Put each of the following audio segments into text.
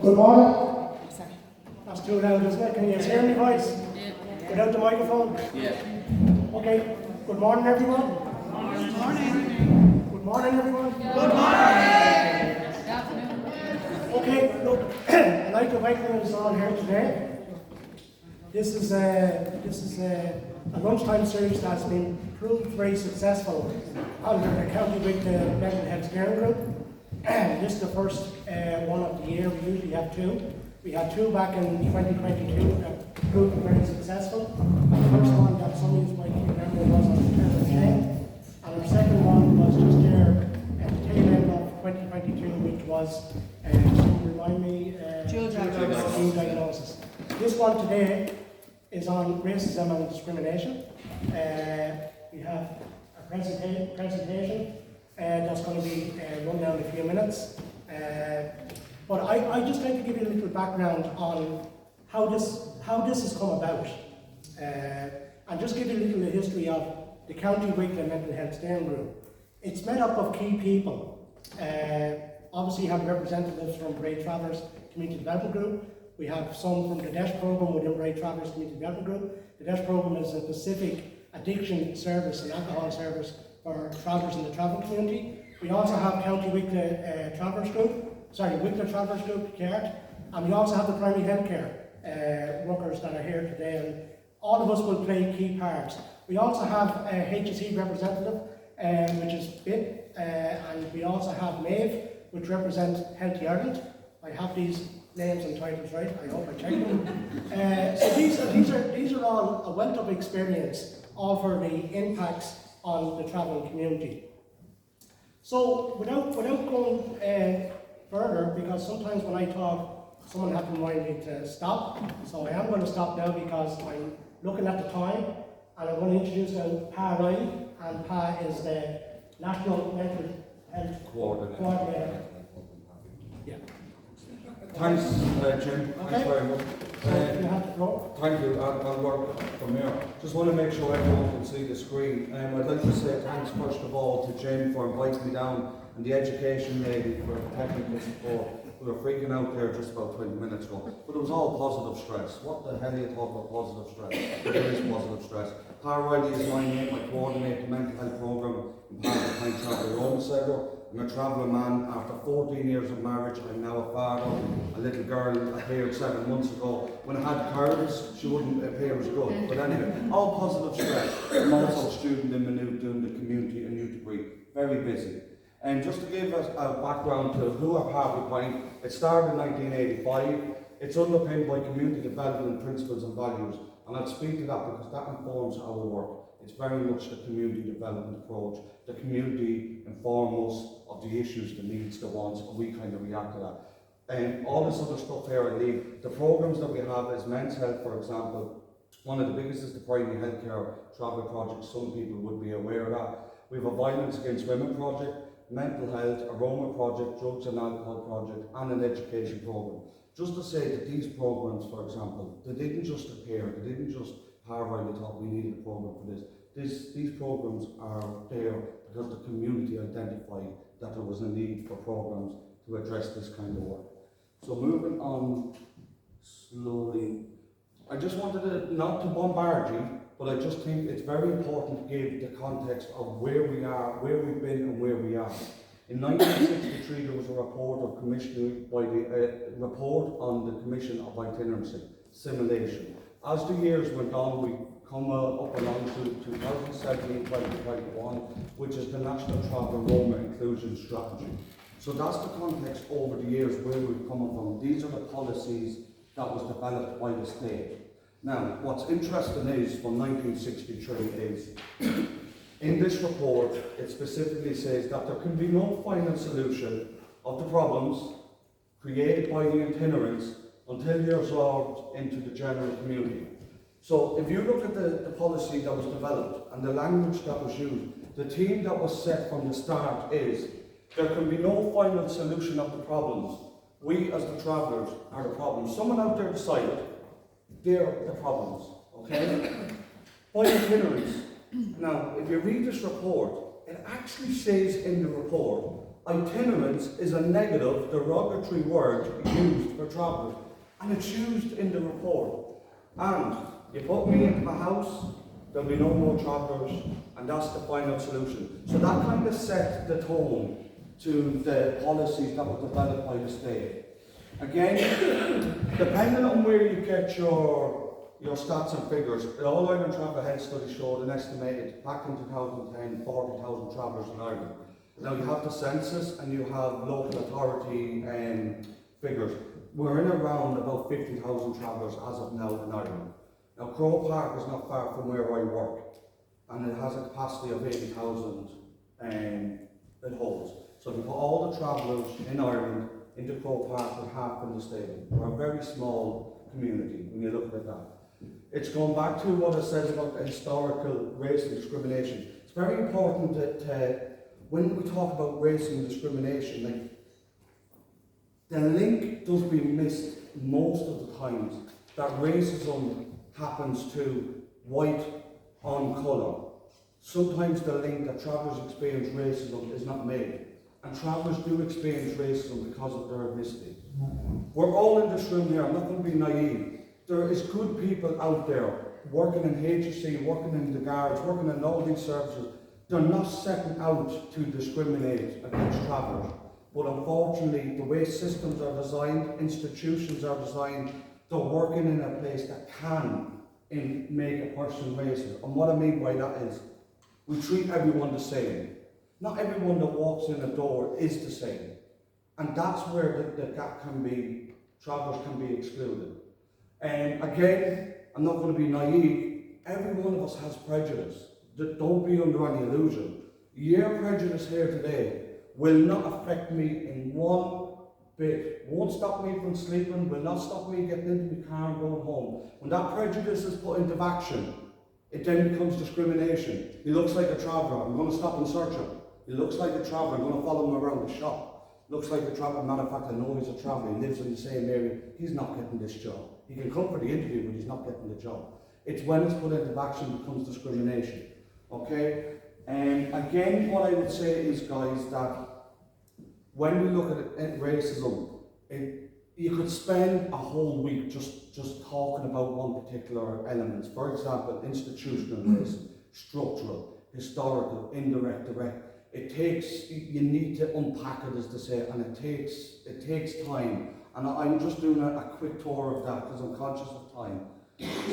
Good morning. That's too loud, isn't it? Can you hear my voice? Yeah. Without the microphone? Yeah. Okay. Good morning, everyone. Good morning. Good morning, everyone. Good morning. Good afternoon. Okay, look, I'd like to welcome us all here today. This is a lunchtime series that's been proved very successful under the County Wicklow Mental Health Steering Group. This is the first one of the year. We usually have two. We had two back in 2022 that proved very successful. The first one that some of you might remember was on the 10th of June, and our second one was just there at the tail end of 2022, which was, remind me, Dual diagnosis. This one today is on racism and discrimination. We have a presentation that's going to be run down in a few minutes. But I just like to give you a little background on how this has come about, and just give you a little history of the County Wicklow Mental Health Steering Group. It's made up of key people. Obviously, you have representatives from Bray Travers Community Development Group. We have some from the DESH program within Bray Travers Community Development Group. The DESH program is a specific addiction service and alcohol service for travellers in the travel community. We also have County Wicklow Wicklow Travers Group, CART, and we also have the primary healthcare workers that are here today, and all of us will play key parts. We also have a HSE representative, which is BIP, and we also have MAVE, which represents Healthy Ireland. I have these names and titles right, I hope I check them. So these are all a wealth of experience, all for the impacts on the travelling community. So without going further, because sometimes when I talk, someone has to remind me to stop. So I am going to stop now because I'm looking at the time, and I'm going to introduce Pa Riley, and Pa is the National Mental Health Coordinator. Yeah. Thanks, Jim. Okay. Thanks very much. You have the floor. Thank you. I'll work from here. Just want to make sure everyone can see the screen. I'd like to say thanks first of all to Jim for inviting me down, and the education lady for technical support. We were freaking out there just about 20 minutes ago, but it was all positive stress. What the hell are you talking about positive stress? There is positive stress. Pa Riley is my name. I coordinate the mental health program in part of my travel roam sector. I'm a travelling man. After 14 years of marriage, I'm now a father. A little girl appeared 7 months ago. When I had curls, she wouldn't appear as good. But anyway, all positive stress. I'm also a student in Maynooth doing the community and youth degree. Very busy. And just to give us a background to who are Harvey Point, it started in 1985. It's underpinned by community development principles and values. And I'll speak to that because that informs our work. It's very much the community development approach. The community informs us of the issues, the needs, the wants, and we kind of react to that. And all this other stuff here I leave. The programs that we have is men's health, for example. One of the biggest is the primary healthcare travel project. Some people would be aware of that. We have a violence against women project, mental health, a Roma project, drugs and alcohol project, and an education program. Just to say that these programs, for example, they didn't just appear, they didn't just Harvard thought we needed a program for this. These programs are there because the community identified that there was a need for programs to address this kind of work. So moving on slowly, I just wanted to, not to bombard you, but I just think it's very important to give the context of where we are, where we've been and where we are. In 1963 there was a report of commissioning by the report on the Commission of Itinerancy, Simulation. As the years went on, we come up along to 2017-2021, which is the National Travel Roma Inclusion Strategy. So that's the context over the years where we've come from. These are the policies that was developed by the state. Now, what's interesting is, from 1963 is, in this report, it specifically says that there can be no final solution of the problems created by the itinerants until they're absorbed into the general community. So if you look at the policy that was developed and the language that was used, the theme that was set from the start is there can be no final solution of the problems. We as the travellers are the problems. Someone out there decided they're the problems, okay? By itinerants. Now, if you read this report, it actually says in the report Itinerance is a negative, derogatory word used for travellers, and it's used in the report. And you put me into a house, there'll be no more travellers, and that's the final solution. So that kind of set the tone to the policies that were developed by the state. Again, depending on where you get your stats and figures, the All Ireland Travel Health Study showed an estimated, back in 2010, 40,000 travellers in Ireland. Now you have the census and you have local authority figures. We're in around about 50,000 travellers as of now in Ireland. Now Crow Park is not far from where I work, and it has a capacity of 80,000 it holds. So if you put all the travellers in Ireland into Crow Park, with half in the stadium. We're a very small community when you look at that. It's going back to what it says about the historical race and discrimination. It's very important that when we talk about race and discrimination, like, the link does be missed most of the times that racism happens to white on colour. Sometimes the link that travellers experience racism is not made. And travellers do experience racism because of their ethnicity. We're all in this room here, I'm not going to be naive. There is good people out there working in HSC, working in the guards, working in all these services. They're not setting out to discriminate against travellers. But unfortunately, the way systems are designed, institutions are designed, they're working in a place that can make a person racist. And what I mean by that is, we treat everyone the same. Not everyone that walks in a door is the same. And that's where the gap can be, travellers can be excluded. And again, I'm not going to be naive, every one of us has prejudice. Don't be under any illusion. Your prejudice here today will not affect me in one bit. Won't stop me from sleeping, will not stop me getting into my car and going home. When that prejudice is put into action, it then becomes discrimination. He looks like a traveller, I'm going to stop and search him. He looks like a traveller, I'm going to follow him around the shop. Looks like a traveller, matter of fact, I know he's a traveller, he lives in the same area, he's not getting this job. He can come for the interview, but he's not getting the job. It's when it's put into action it becomes discrimination. Okay? And again, what I would say is, guys, that when we look at racism, you could spend a whole week just talking about one particular element. For example, institutional racism, structural, historical, indirect, direct. You need to unpack it, as they say, and it takes time. And I'm just doing a quick tour of that because I'm conscious of time.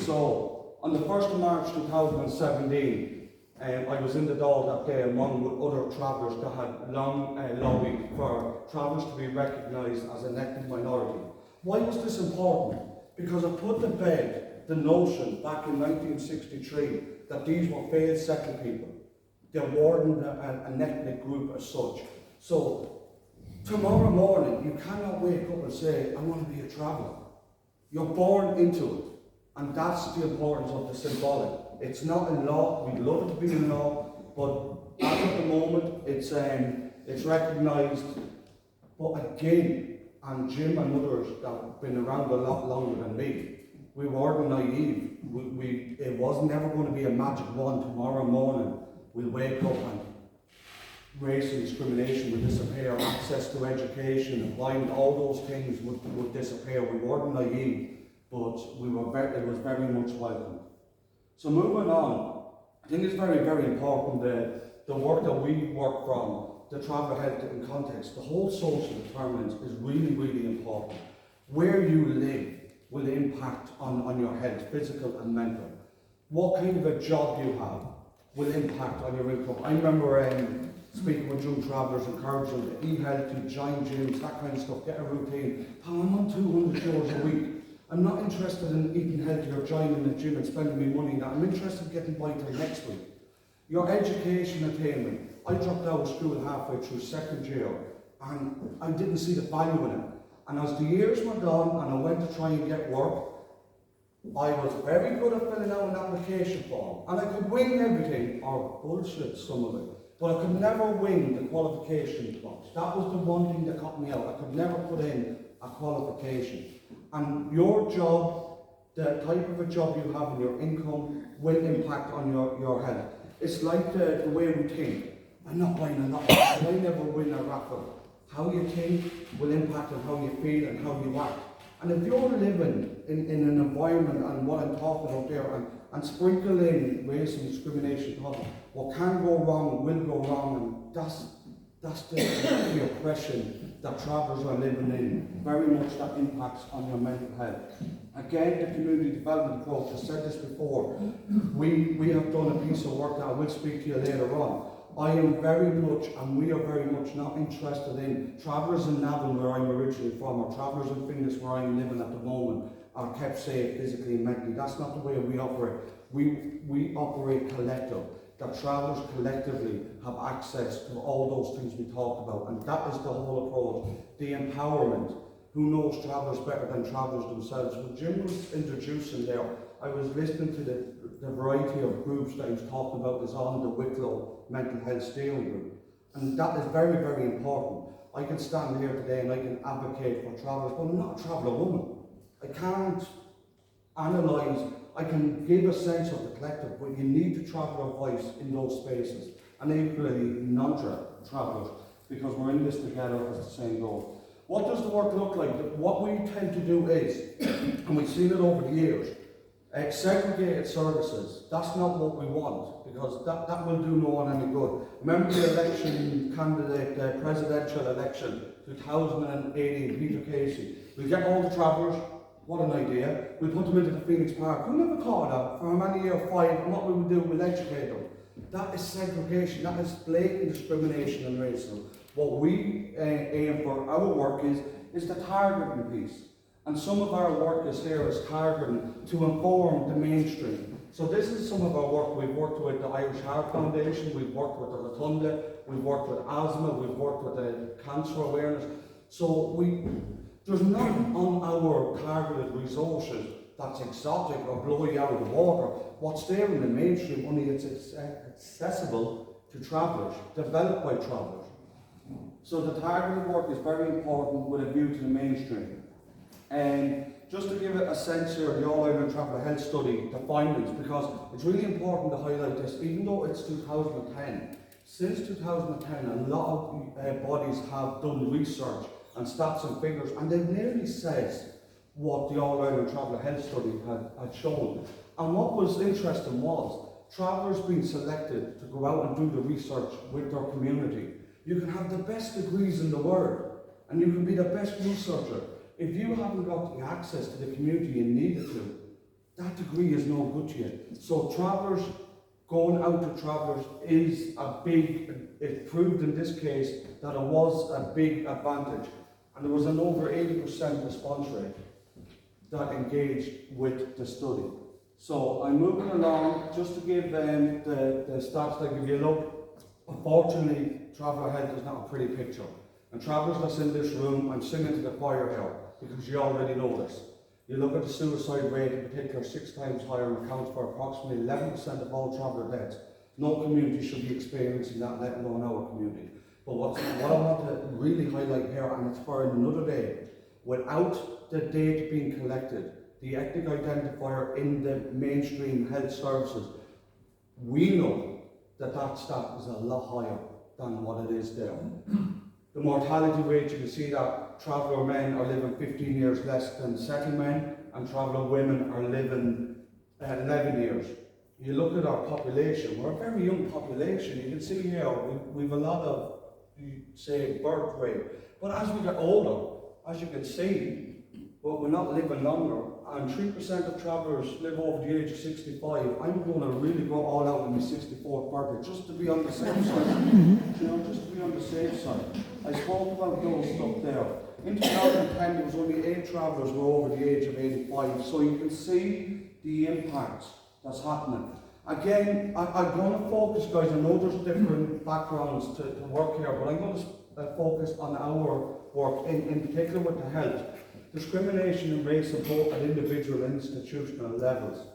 So, on the 1st of March 2017, I was in the Dáil that day along with other travellers that had long lobbied for travellers to be recognised as an ethnic minority. Why was this important? Because it put to bed the notion back in 1963 that these were failed settled people. They weren't an ethnic group as such. So, tomorrow morning, you cannot wake up and say, I want to be a traveller. You're born into it. And that's the importance of the symbolic. It's not in law, we'd love it to be in law, but as of the moment, it's recognised. But again, and Jim and others that have been around a lot longer than me, we weren't naive. It was never going to be a magic wand tomorrow morning. We'll wake up and race and discrimination would disappear, access to education, employment, all those things would disappear. We weren't naive, but it was very much welcome. So moving on, I think it's very, very important that the work that we work from, the traveller health in context, the whole social determinants is really, really important. Where you live will impact on your health, physical and mental. What kind of a job you have will impact on your income. I remember speaking with young travellers, encouraging them to eat healthy, join gyms, that kind of stuff, get a routine. I'm on 200 euros a week. I'm not interested in eating healthy or joining the gym and spending my money on that. I'm interested in getting by till next week. Your education attainment. I dropped out of school halfway through second year and I didn't see the value in it. And as the years went on and I went to try and get work, I was very good at filling out an application form. And I could wing everything, or bullshit some of it. But I could never wing the qualification box. That was the one thing that cut me out. I could never put in a qualification. And your job, the type of a job you have and your income will impact on your health. It's like the way we think. I'm not buying a lot, because I never win a raffle. How you think will impact on how you feel and how you act. And if you're living in an environment, and what I'm talking about there, and sprinkle in race and discrimination, what can go wrong will go wrong, and that's the oppression that travellers are living in. Very much that impacts on your mental health. Again, the community development approach, I said this before, we have done a piece of work that I will speak to you later on. I am very much, and we are very much not interested in travellers in Navan, where I'm originally from, or travellers in Finglas, where I'm living at the moment, are kept safe physically and mentally. That's not the way we operate. We operate collective, that travellers collectively have access to all those things we talked about, and that is the whole approach. The empowerment. Who knows travellers better than travellers themselves? When Jim was introducing there, I was listening to the variety of groups that he was talking about is on the Wicklow Mental Health Steering Group. And that is very, very important. I can stand here today and I can advocate for travellers, but I'm not a traveller woman. I can't analyse, I can give a sense of the collective, but you need to traveller voice in those spaces. And equally non-travellers, because we're in this together as the same goal. What does the work look like? What we tend to do is, and we've seen it over the years, segregated services. That's not what we want, because that will do no one any good. Remember the election candidate, the presidential election, 2018, Peter Casey. We'll get all the travellers, what an idea. We'll put them into the Phoenix Park. Who never thought of that? For how many years? 5, and what we will do, we'll educate them. That is segregation, that is blatant discrimination and racism. What we aim for our work is the targeting piece. And some of our work is here is targeting to inform the mainstream. So this is some of our work. We've worked with the Irish Heart Foundation, we've worked with the Rotunda, we've worked with asthma, we've worked with the cancer awareness. So there's nothing on our targeted resources that's exotic or blow you out of the water. What's there in the mainstream, only it's accessible to travellers, developed by travellers. So the targeted work is very important with a view to the mainstream. And just to give it a sense here, the All-Ireland Traveller Health Study, the findings, because it's really important to highlight this, even though it's 2010. Since 2010, a lot of bodies have done research and stats and figures, and they've nearly said what the All-Ireland Traveller Health Study had shown. And what was interesting was, travellers being selected to go out and do the research with their community. You can have the best degrees in the world, and you can be the best researcher. If you haven't got the access to the community you needed to, that degree is no good to you. So travellers, going out to travellers is a big, it proved in this case that it was a big advantage. And there was an over 80% response rate that engaged with the study. So I'm moving along just to give the stats that give you a look. Unfortunately, traveller health is not a pretty picture. And travellers that's in this room, I'm singing to the choir here, because you already know this. You look at the suicide rate in particular, 6 times higher, and accounts for approximately 11% of all traveller deaths. No community should be experiencing that, let alone our community. But what I want to really highlight here, and it's for another day, without the data being collected, the ethnic identifier in the mainstream health services, we know that stat is a lot higher than what it is there. The mortality rate, you can see that traveller men are living 15 years less than settled men, and traveller women are living 11 years. You look at our population, we're a very young population. You can see here, we've a lot of, say, birth rate. But as we get older, as you can see, but we're not living longer, and 3% of travellers live over the age of 65. I'm going to really go all out on my 64th birthday, just to be on the safe side. Just to be on the safe side. I spoke about those stuff there. In 2010, there was only 8 travellers were over the age of 85, so you can see the impact that's happening. Again, I'm going to focus, guys, I know there's different backgrounds to work here, but I'm going to focus on our work, in particular with the health. Discrimination and racism both at individual and institutional levels.